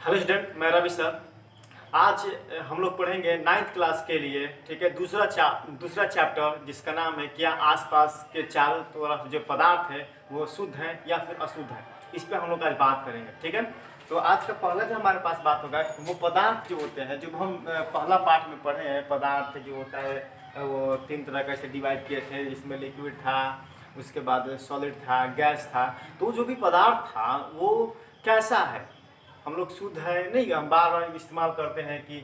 Hello student, मैं Ravi sir. आज हम लोग पढ़ेंगे 9th क्लास के लिए, ठीक है, दूसरा चैप्टर जिसका नाम है क्या आसपास के चारों तरफ जो पदार्थ है वो शुद्ध है या फिर अशुद्ध है। इस पर हम लोग आज बात करेंगे, ठीक है। तो आज का पहला जो हमारे पास बात होगा वो पदार्थ जो होते हैं, जो हम पहला पार्ट में पढ़े हैं। पदार्थ जो होता है वो 3 तरह का ऐसे डिवाइड किए थे, जिसमें लिक्विड था, उसके बाद सॉलिड था, गैस था। तो जो भी पदार्थ था वो कैसा है, हम लोग शुद्ध है नहीं, हम बार बार इस्तेमाल करते हैं कि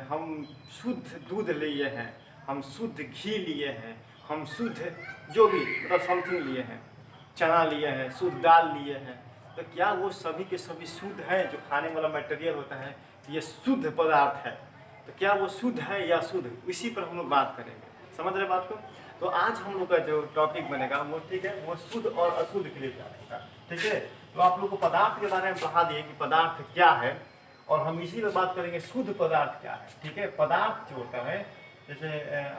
हम शुद्ध दूध लिए हैं, हम शुद्ध घी लिए हैं, हम शुद्ध जो भी मतलब समथिंग लिए हैं, चना लिए हैं, शुद्ध दाल लिए हैं। तो क्या वो सभी के सभी शुद्ध हैं? जो खाने वाला मटेरियल होता है ये शुद्ध पदार्थ है, तो क्या वो शुद्ध है या शुद्ध, इसी पर हम लोग बात करेंगे। समझ रहे बात को? तो आज हम लोग का जो टॉपिक बनेगा वो, ठीक है, वो शुद्ध और अशुद्ध के लिए जाएगा, ठीक है। तो आप लोग को पदार्थ के बारे में पढ़ा दिए कि पदार्थ क्या है, और हम इसी में बात करेंगे शुद्ध पदार्थ क्या है, ठीक है। पदार्थ जो होता है, जैसे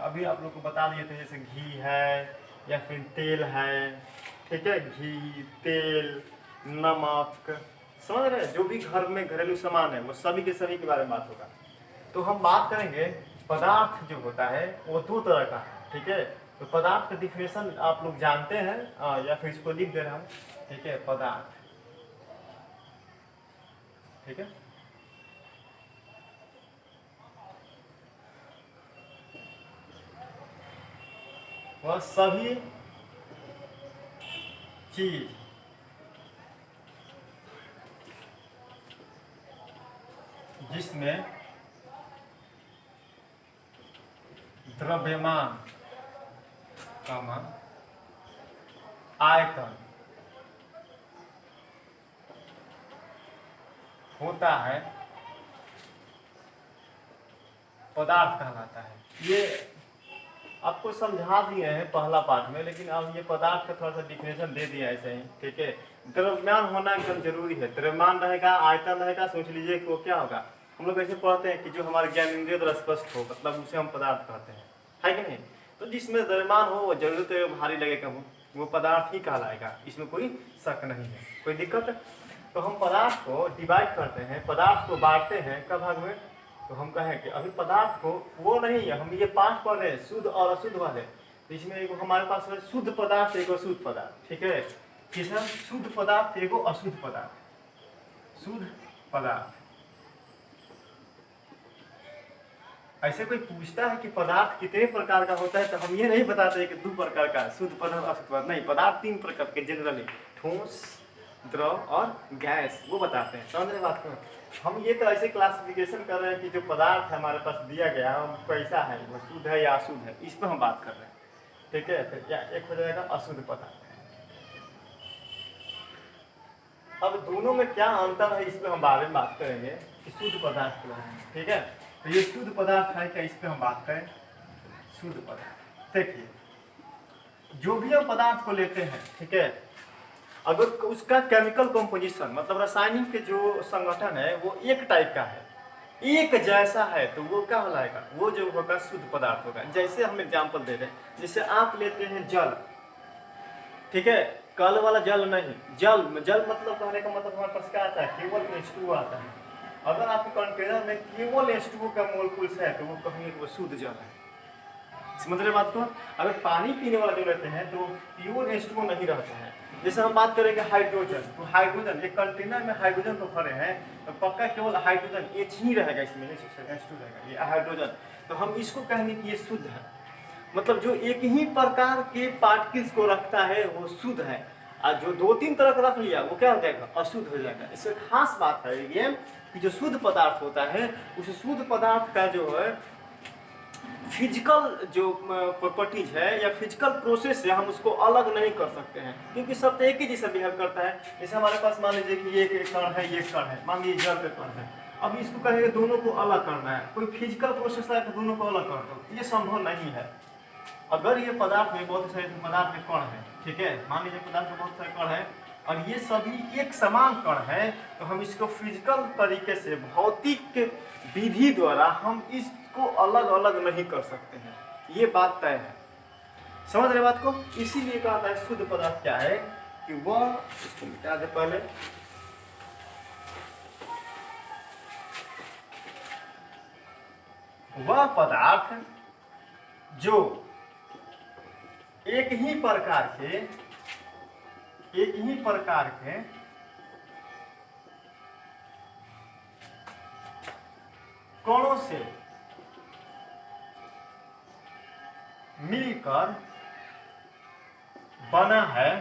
अभी आप लोग को बता दिए थे, जैसे घी है या फिर तेल है, ठीक है, घी, तेल, नमक, समझ रहे हैं, जो भी घर में घरेलू सामान है वो सभी के बारे में बात होगा। तो हम बात करेंगे पदार्थ जो होता है वो 2 तरह का है, ठीक है। तो पदार्थ का डिफिनेशन आप लोग जानते हैं, या फिर इसको लिख दे रहा हूँ, ठीक है। पदार्थ, ठीक है, वह सभी चीज जिसमें द्रव्यमान, आयतन होता है, पदार्थ कहलाता है। ये आपको समझा दिए हैं पहला पार्ट में, लेकिन अब ये पदार्थ का थोड़ा सा डिफिनेशन दे दिया ऐसे ही, ठीक है। द्रव्यमान होना एकदम जरूरी है। द्रव्यमान रहेगा, आयतन रहेगा, सोच लीजिए कि वो क्या होगा। हम लोग ऐसे पढ़ते हैं कि जो हमारे ज्ञानेंद्रिय द्वारा स्पष्ट हो, मतलब उसे हम पदार्थ कहते हैं, है कि नहीं। तो जिसमें द्रव्यमान हो, वो जरूरत है, भारी लगे कहूँ, वो पदार्थ ही कहलाएगा, इसमें कोई शक नहीं है, कोई दिक्कत है। तो हम पदार्थ को डिवाइड करते हैं, पदार्थ को बांटते हैं कब भाग में। तो हम कहें कि अभी पदार्थ को वो नहीं है, हम ये 5 पढ़ रहे हैं शुद्ध और अशुद्ध वाले। तो इसमें एगो हमारे पास है शुद्ध पदार्थ, एगो अशुद्ध पदार्थ, ठीक है। किस शुद्ध पदार्थ, एगो अशुद्ध पदार्थ। शुद्ध पदार्थ, ऐसे कोई पूछता है कि पदार्थ कितने प्रकार का होता है, तो हम ये नहीं बताते कि 2 प्रकार का, शुद्ध पदार्थ, अशुद्ध पदार्थ नहीं। पदार्थ 3 प्रकार के जनरली, ठोस, द्रव और गैस, वो बताते हैं। समझ रहे बात को? हम ये तो ऐसे क्लासिफिकेशन कर रहे हैं कि जो पदार्थ है हमारे पास दिया गया है वो कैसा है, वो शुद्ध है या अशुद्ध है, इस पर हम बात कर रहे हैं, ठीक है। फिर क्या एक हो जाएगा अशुद्ध पदार्थ। अब दोनों में क्या अंतर है, इस पर हम बारे में बात करेंगे कि शुद्ध पदार्थ के बारे में, ठीक है। तो ये शुद्ध पदार्थ है क्या, इस पर हम बात करें। शुद्ध पदार्थ, देखिए, जो भी हम पदार्थ को लेते हैं, ठीक है, अगर उसका केमिकल कंपोजिशन मतलब रासायनिक के जो संगठन है वो एक टाइप का है, एक जैसा है, तो वो क्या कहलाएगा, वो जो होगा शुद्ध पदार्थ होगा। जैसे हम एग्जांपल दे रहे हैं, जैसे आप लेते हैं जल, ठीक है, कल वाला जल नहीं, जल जल मतलब कहने का मतलब हमारे पास क्या आता है, केवल H2O आता है। अगर आपके कंटेनर में केवल H2O का मोलकुल्स है तो वो कहेंगे वो शुद्ध जल है। समझ रहे बात को? अगर पानी पीने वाला जो रहते हैं तो प्योर H2O नहीं रहता है। जैसे हम बात करेंगे हाइड्रोजन, तो हाइड्रोजन एक कंटेनर में हाइड्रोजन को भरे हैं तो पक्का केवल हाइड्रोजन H ही रहेगा, इसमें H2 रहेगा, ये हाइड्रोजन। तो हम इसको कहेंगे कि ये शुद्ध है, मतलब जो एक ही प्रकार के पार्टिकल्स को रखता है वो शुद्ध है, और जो 2-3 तरह का रख लिया वो क्या हो जाएगा, अशुद्ध हो जाएगा। इससे खास बात है ये कि जो शुद्ध पदार्थ होता है उस शुद्ध पदार्थ का जो है फिजिकल जो प्रॉपर्टीज है या फिजिकल प्रोसेस से हम उसको अलग नहीं कर सकते हैं, क्योंकि सब तो एक ही जैसा बिहेव करता है। जैसे हमारे पास मान लीजिए कि ये एक कण है, ये कण है, मान लीजिए जल का कण है, अब इसको कहेंगे दोनों को अलग करना है, कोई फिजिकल प्रोसेस है तो दोनों को अलग कर दो, ये संभव नहीं है। अगर ये पदार्थ में बहुत सारे पदार्थ में कण है, ठीक है, मान लीजिए पदार्थ में बहुत सारे कण है और ये सभी एक समान कण है, तो हम इसको फिजिकल तरीके से भौतिक विधि द्वारा हम इसको अलग अलग नहीं कर सकते हैं, ये बात तय है। समझ रहे बात को? इसीलिए कहा था शुद्ध पदार्थ क्या है कि वह, इसको मिटा दे पहले, वह पदार्थ जो एक ही प्रकार के कणों से मिलकर बना है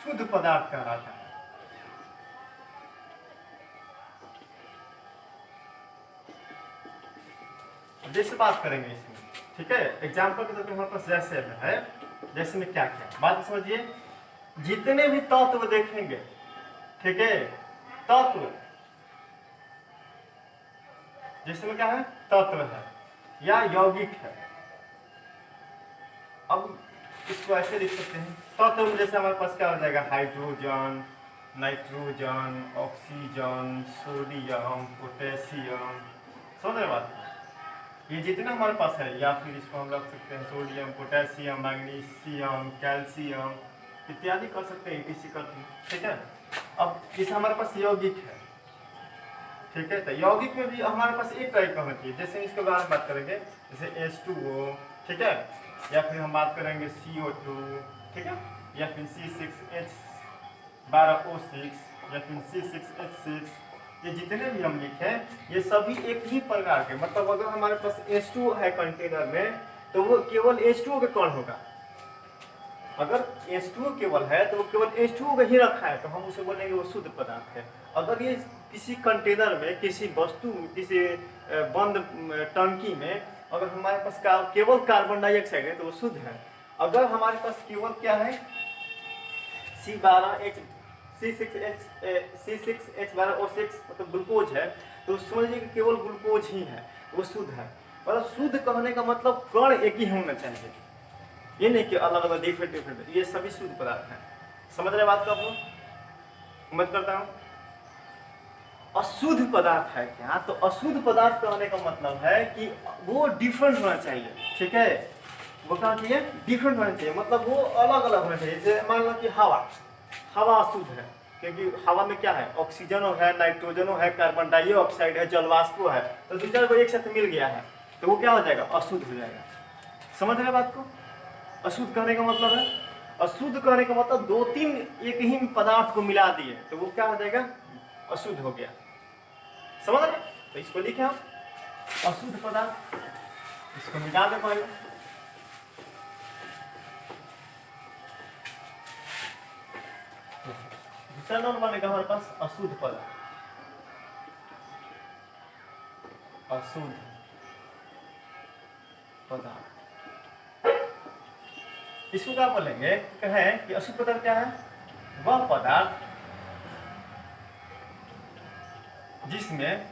शुद्ध पदार्थ कहलाता है। जैसे बात करेंगे इसमें, ठीक है, एग्जाम्पल के तौर पर हमारे पास जैसे है, जैसे में क्या क्या बात समझिए, जितने भी तत्व देखेंगे, ठीक है, तत्व जैसे में क्या है, तत्व है या यौगिक है। अब इसको ऐसे लिख सकते हैं, तत्व में जैसे हमारे पास क्या हो जाएगा, hydrogen, nitrogen, oxygen, sodium, potassium, समझ रहे बात। ये जितना हमारे पास है, या फिर इसको हम रख सकते हैं सोडियम, पोटेशियम, मैग्नीशियम, कैल्शियम इत्यादि कर सकते हैं, इसी करते हैं, ठीक है। अब जैसे हमारे पास यौगिक है, ठीक है, तो यौगिक में भी हमारे पास एक टाइप का होती है, जैसे इसके बारे में बात करेंगे, जैसे H2O, ठीक है, या फिर हम बात करेंगे CO2, ठीक है, या फिर C6H12O6, या फिर C6H6, ये जितने भी हम लिखे ये सभी एक ही प्रकार के, मतलब अगर हमारे पास H2O है कंटेनर में तो वो केवल H2O के कण होगा। अगर H2O केवल है तो वो केवल H2O का ही रखा है तो हम उसे बोलेंगे वो शुद्ध पदार्थ है। अगर ये किसी कंटेनर में, किसी वस्तु, किसी बंद टंकी में अगर हमारे पास केवल कार्बन डाइऑक्साइड है तो वो शुद्ध है। अगर हमारे पास केवल क्या है, C6H12O6 मतलब ग्लूकोज है, तो समझिए कि केवल ग्लूकोज ही है, वो शुद्ध है। मतलब शुद्ध कहने का मतलब कण एक ही होना चाहिए, ये नहीं कि अलग अलग डिफरेंट, ये सभी शुद्ध पदार्थ हैं। समझ रहे बात को आप लोग? समझ करता हूँ। अशुद्ध पदार्थ है क्या, तो अशुद्ध पदार्थ कहने का मतलब है कि वो डिफरेंट होना चाहिए, ठीक है, वो क्या चाहिए, डिफरेंट होना चाहिए, मतलब वो अलग अलग होना चाहिए। जैसे मान लो कि हवा अशुद्ध है, क्योंकि हवा में क्या है, ऑक्सीजन है, नाइट्रोजन है, कार्बन डाइऑक्साइड है, जलवाष्प है, तो दो चार को एक साथ मिल गया है तो वो क्या हो जाएगा, अशुद्ध हो जाएगा। समझ रहे बात को? अशुद्ध कहने का मतलब है, अशुद्ध कहने का मतलब दो तीन एक ही पदार्थ को मिला दिए तो वो क्या हो जाएगा, अशुद्ध हो गया। समझ रहे? तो इसको लिखे हम अशुद्ध पदार्थ, इसको मिटा दे पहले। दूसरा नंबर बनेगा हमारे पास अशुद्ध पदार्थ, अशुद्ध पदार्थ। इसको क्या बोलेंगे, कहें कि अशुद्ध पदार्थ क्या है, वह पदार्थ जिसमें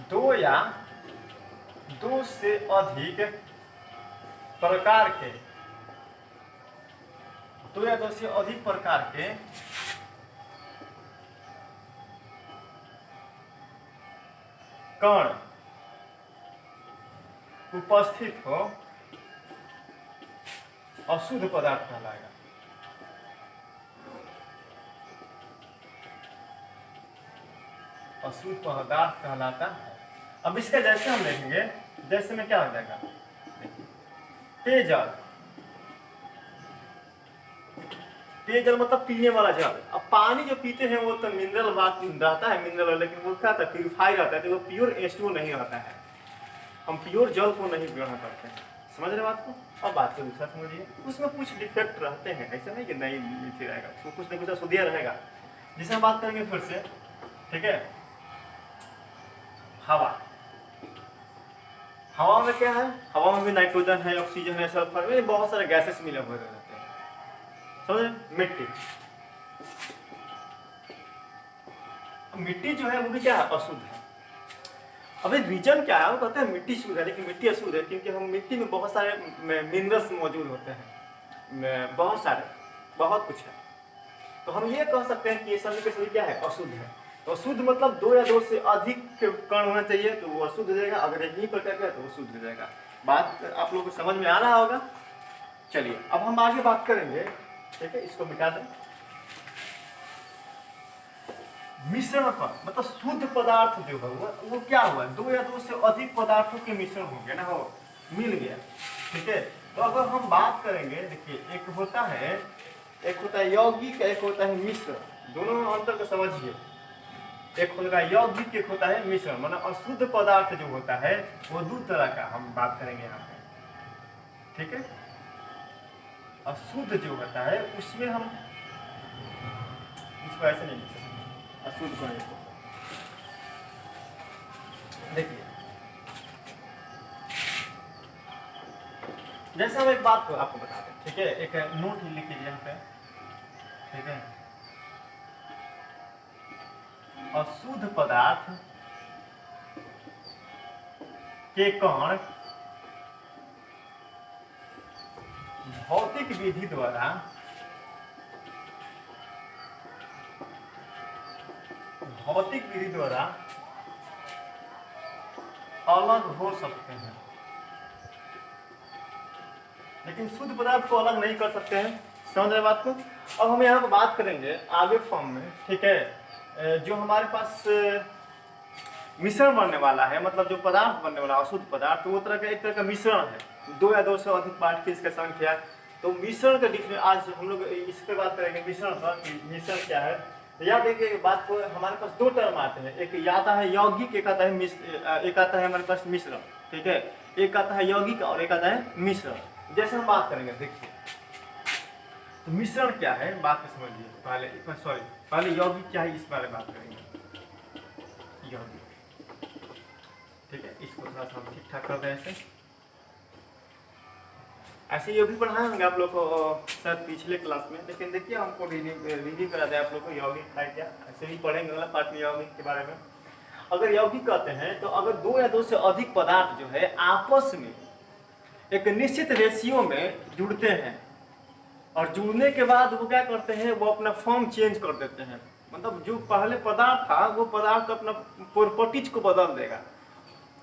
दो या दो से अधिक प्रकार के, दो या दो से अधिक प्रकार के कण उपस्थित हो, अशुद्ध पदार्थ कहलाएगा। अशुद्ध पदार्थ कहलाता है। अब इसका जैसे हम देखेंगे, जैसे में क्या हो जाएगा, पेयजल, पेयजल मतलब पीने वाला जल। अब पानी जो पीते हैं वो तो मिनरल बात रहता है, मिनरल, लेकिन वो क्या था, प्यूरिफाई रहता है, तो वो प्योर H2O नहीं रहता है, हम प्योर जल को नहीं ग्रहण करते हैं। समझ रहे बात को? अब बात को दूसरा समझिए, उसमें कुछ डिफेक्ट रहते हैं, ऐसा नहीं कि नहीं नीचे रहेगा, उसमें कुछ ना कुछ अशुद्धियाँ रहेगा। जिसे हम बात करेंगे फिर से, ठीक है, हवा में क्या है, हवा में भी नाइट्रोजन है, ऑक्सीजन है, सल्फर में बहुत सारे गैसेस मिले हुए रहते हैं। समझे? मिट्टी, मिट्टी जो है वो भी क्या है, अशुद्ध है। अभी रीजन क्या है, वो कहते हैं मिट्टी शुद्ध है लेकिन मिट्टी अशुद्ध है, क्योंकि हम मिट्टी में बहुत सारे मिनरल्स मौजूद होते हैं, बहुत सारे, बहुत कुछ है, तो हम ये कह सकते हैं कि ये सभी के सभी क्या है, अशुद्ध है। तो अशुद्ध मतलब दो या दो से अधिक कण होना चाहिए तो वो अशुद्ध हो जाएगा, अगर एक ही प्रकार का तो वो शुद्ध हो जाएगा। बात आप लोगों को समझ में आ रहा होगा? चलिए अब हम आगे बात करेंगे, ठीक है, इसको मिटा दें। मिश्रण पर, मतलब शुद्ध पदार्थ जो है वो क्या हुआ, दो या दो से अधिक पदार्थों के मिश्रण हो गया ना, हो मिल गया। ठीक है, तो अगर हम बात करेंगे, देखिए एक होता है यौगिक, एक होता है मिश्र। दोनों में अंतर को समझिए। एक होता है यौगिक, एक होता है मिश्रण। मतलब अशुद्ध पदार्थ जो होता है वो दो तरह का हम बात करेंगे यहाँ पे। ठीक है, अशुद्ध जो होता है उसमें हम इसको ऐसे नहीं लिख सकते, अशुद्ध को नहीं। देखिए जैसे हम एक बात को आपको बताते हैं, ठीक है, एक नोट ही लिख लीजिए यहाँ पे। ठीक है, अशुद्ध पदार्थ के कण भौतिक विधि द्वारा अलग हो सकते हैं, लेकिन शुद्ध पदार्थ को अलग नहीं कर सकते हैं। समझ रहे बात को। अब हम यहाँ पर बात करेंगे आगे फॉर्म में। ठीक है, जो हमारे पास मिश्रण बनने वाला है, मतलब जो पदार्थ बनने वाला अशुद्ध पदार्थ, वो एक तरह का मिश्रण है, दो या दो से अधिक पार्टिकल्स का संख्या। तो मिश्रण का डिफरेंस आज हम लोग इस पर बात करेंगे, मिश्रण पर। मिश्रण क्या है, याद देखिए बात को, हमारे पास दो टर्म आते हैं, एक आता है यौगिक, एक आता है हमारे पास मिश्रण। ठीक है, एक आता है यौगिक और एक आता है मिश्रण। जैसे हम बात करेंगे, देखिए तो मिश्रण क्या है बात को समझिए। पहले यौगिक क्या है इस बारे में बात करेंगे। यौगिक, ठीक है, इसको थोड़ा सा हम ठीक ठाक कर दें ऐसे ये भी पढ़ाए होंगे आप लोग को शायद पिछले क्लास में, लेकिन देखिए हमको रिव्यू करा दे आप लोग को यौगिक है क्या, ऐसे ही पढ़ेंगे अगला पार्ट में यौगिक के बारे में। अगर यौगिक कहते हैं तो अगर दो या दो से अधिक पदार्थ जो है आपस में एक निश्चित रेशियो में जुड़ते हैं, और जुड़ने के बाद वो क्या करते हैं, वो अपना फॉर्म चेंज कर देते हैं। मतलब जो पहले पदार्थ था वो पदार्थ अपना प्रॉपर्टीज को बदल देगा।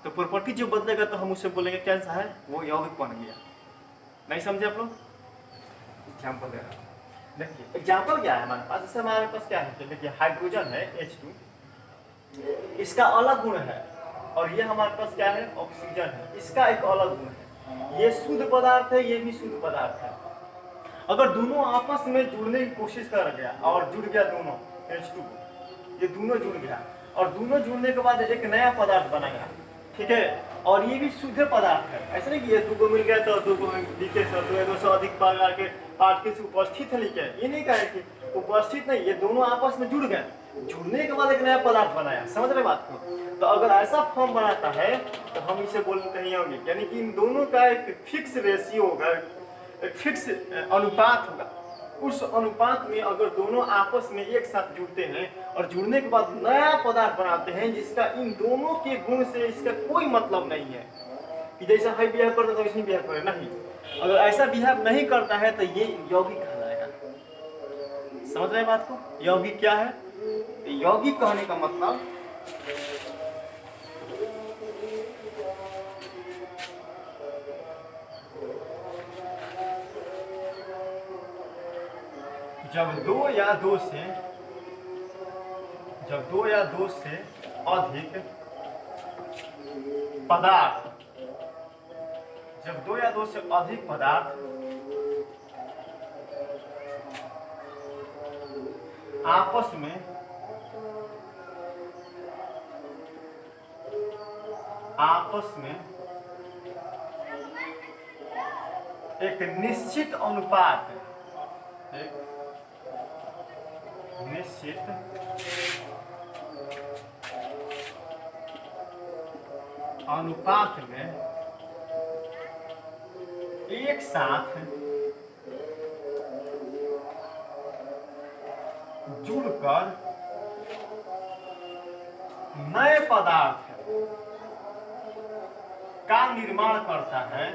तो प्रॉपर्टी जो बदलेगा तो हम उससे बोलेंगे कैसा है, वो यौगिक बन गया। नहीं समझे आप लोग। एग्जाम्पल दे रहा हूं, देखिए एग्जाम्पल क्या है हमारे पास। जैसे हमारे पास क्या है, देखिए हाइड्रोजन है H2, इसका अलग गुण है, और ये हमारे पास क्या है, ऑक्सीजन है, इसका एक अलग गुण है। ये शुद्ध पदार्थ है, ये भी शुद्ध पदार्थ है। अगर दोनों आपस में जुड़ने की कोशिश कर गया और जुड़ गया दोनों, H2 ये दोनों जुड़ गया, और दोनों जुड़ने के बाद एक नया पदार्थ बनेगा। ठीक है, और ये भी शुद्ध पदार्थ है। ऐसा नहीं कि ये दो को मिल गया तो दो को लिखे, दो से अधिक प्रकार के पार्टिकल्स उपस्थित है लिखे, ये नहीं कहे कि उपस्थित नहीं, ये दोनों आपस में जुड़ गए, जुड़ने के बाद एक नया पदार्थ बनाया। समझ रहे बात को। तो अगर ऐसा फॉर्म बनाता है तो हम इसे बोलते हैं यौगिक, यानी कि इन दोनों का एक फिक्स रेशियो होगा, एक फिक्स अनुपात होगा। उस अनुपात में अगर दोनों आपस में एक साथ जुड़ते हैं और जुड़ने के बाद नया पदार्थ बनाते हैं जिसका इन दोनों के गुण से इसका कोई मतलब नहीं है कि जैसा हाई बिहेव करता है तो वैसे बिहेव करे, नहीं। अगर ऐसा बिहेव नहीं करता है तो ये यौगिक कहलाएगा। समझ रहे हैं बात को। यौगिक क्या है, यौगिक कहने का मतलब जब दो या दो से अधिक पदार्थ, जब दो या दो से अधिक पदार्थ आपस में एक निश्चित अनुपात, एक निश्चित अनुपात में एक साथ जुड़कर नए पदार्थ का निर्माण करता है,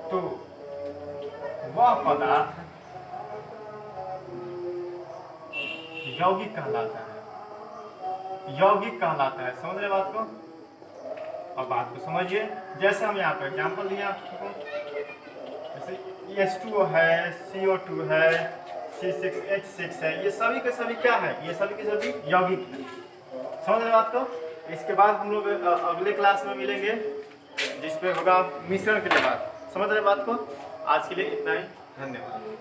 तो वह पदार्थ यौगिक कहलाता है, यौगिक कहलाता है। समझ रहे बात को? अब बात को समझिए। जैसे हम यहाँ पर एग्जाम्पल दिए आपको, जैसे H2O है, CO2 है, C6H6 है, ये सभी के सभी क्या है? ये सभी के सभी यौगिक है। समझ रहे बात को? इसके बाद हम लोग अगले क्लास में मिलेंगे जिसपे होगा मिश्रण के लिए बात। समझ रहे बात को? आज के लिए इतना ही, धन्यवाद।